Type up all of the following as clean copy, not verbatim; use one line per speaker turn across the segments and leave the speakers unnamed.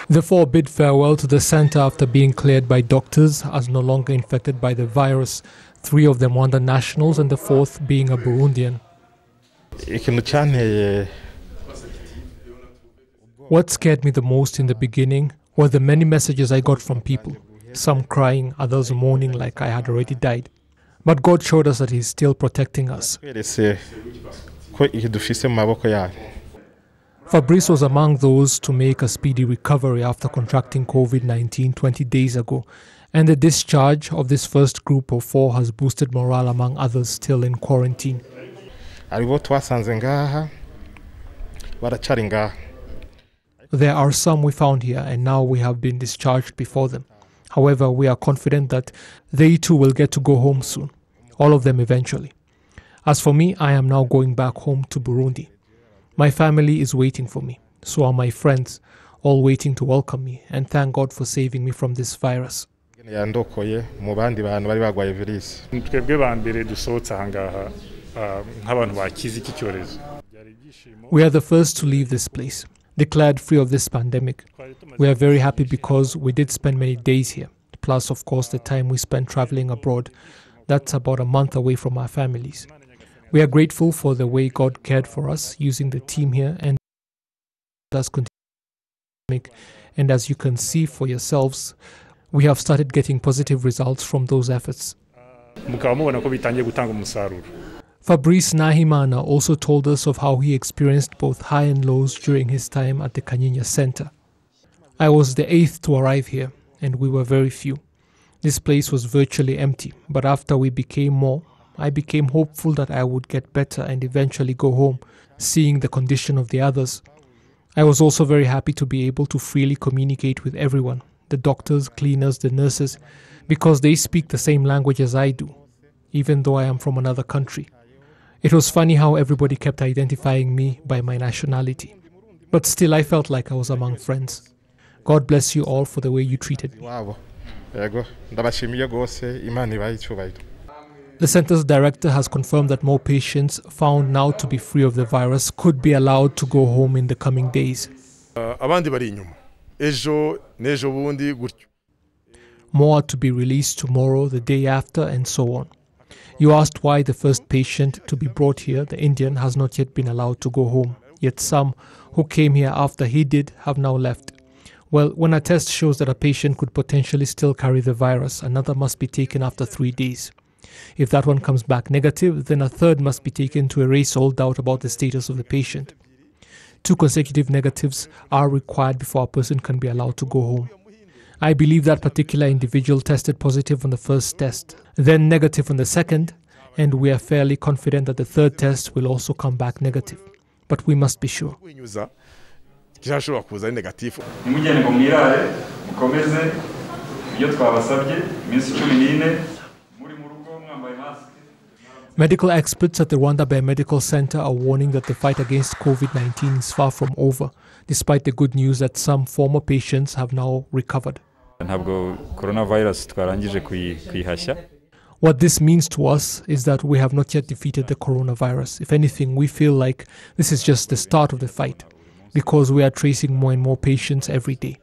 The four bid farewell to the center after being cleared by doctors as no longer infected by the virus, 3 of them Rwanda nationals and the 4th being a Burundian. What scared me the most in the beginning were the many messages I got from people, some crying, others mourning like I had already died. But God showed us that He's still protecting us. Fabrice was among those to make a speedy recovery after contracting COVID-19 20 days ago, and the discharge of this first group of 4 has boosted morale among others still in quarantine. There are some we found here, and now we have been discharged before them. However, we are confident that they too will get to go home soon, all of them eventually. As for me, I am now going back home to Burundi. My family is waiting for me, so are my friends, all waiting to welcome me, and thank God for saving me from this virus. We are the first to leave this place, declared free of this pandemic. We are very happy because we did spend many days here, plus of course the time we spent traveling abroad. That's about a month away from our families. We are grateful for the way God cared for us using the team here and does continue. And as you can see for yourselves, we have started getting positive results from those efforts. Fabrice Nahimana also told us of how he experienced both high and lows during his time at the Kanyinya Center. I was the 8th to arrive here, and we were very few. This place was virtually empty, but after we became more, I became hopeful that I would get better and eventually go home, seeing the condition of the others. I was also very happy to be able to freely communicate with everyone, the doctors, cleaners, the nurses, because they speak the same language as I do, even though I am from another country. It was funny how everybody kept identifying me by my nationality. But still, I felt like I was among friends. God bless you all for the way you treated me. The center's director has confirmed that more patients found now to be free of the virus could be allowed to go home in the coming days. More are to be released tomorrow, the day after, and so on. You asked why the first patient to be brought here, the Indian, has not yet been allowed to go home. Yet some who came here after he did have now left. Well, when a test shows that a patient could potentially still carry the virus, another must be taken after 3 days. If that one comes back negative, then a third must be taken to erase all doubt about the status of the patient. 2 consecutive negatives are required before a person can be allowed to go home. I believe that particular individual tested positive on the first test, then negative on the second, and we are fairly confident that the third test will also come back negative. But we must be sure. Medical experts at the Rwanda Biomedical Center are warning that the fight against COVID-19 is far from over, despite the good news that some former patients have now recovered. What this means to us is that we have not yet defeated the coronavirus. If anything, we feel like this is just the start of the fight, because we are tracing more and more patients every day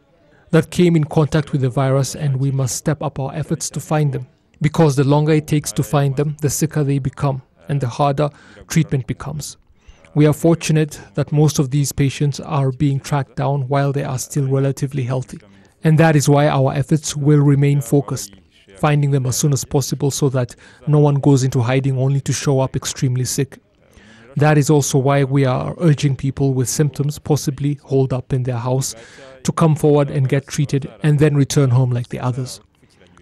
that came in contact with the virus, and we must step up our efforts to find them. Because the longer it takes to find them, the sicker they become, and the harder treatment becomes. We are fortunate that most of these patients are being tracked down while they are still relatively healthy. And that is why our efforts will remain focused, finding them as soon as possible so that no one goes into hiding only to show up extremely sick. That is also why we are urging people with symptoms, possibly holed up in their house, to come forward and get treated and then return home like the others.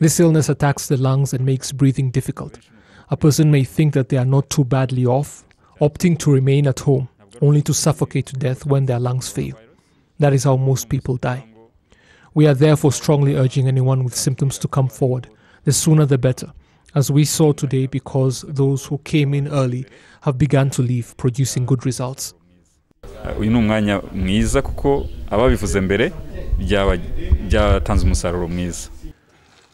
This illness attacks the lungs and makes breathing difficult. A person may think that they are not too badly off, opting to remain at home, only to suffocate to death when their lungs fail. That is how most people die. We are therefore strongly urging anyone with symptoms to come forward. The sooner the better, as we saw today, because those who came in early have begun to leave, producing good results.
Uyu ni umwanya mwiza kuko ababivuze mbere byatanze umusaruro mwiza.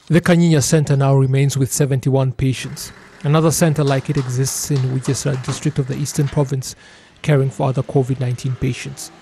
The Kanyinya Center now remains with 71 patients. Another center like it exists in Ujesa district of the Eastern Province, caring for other COVID-19 patients.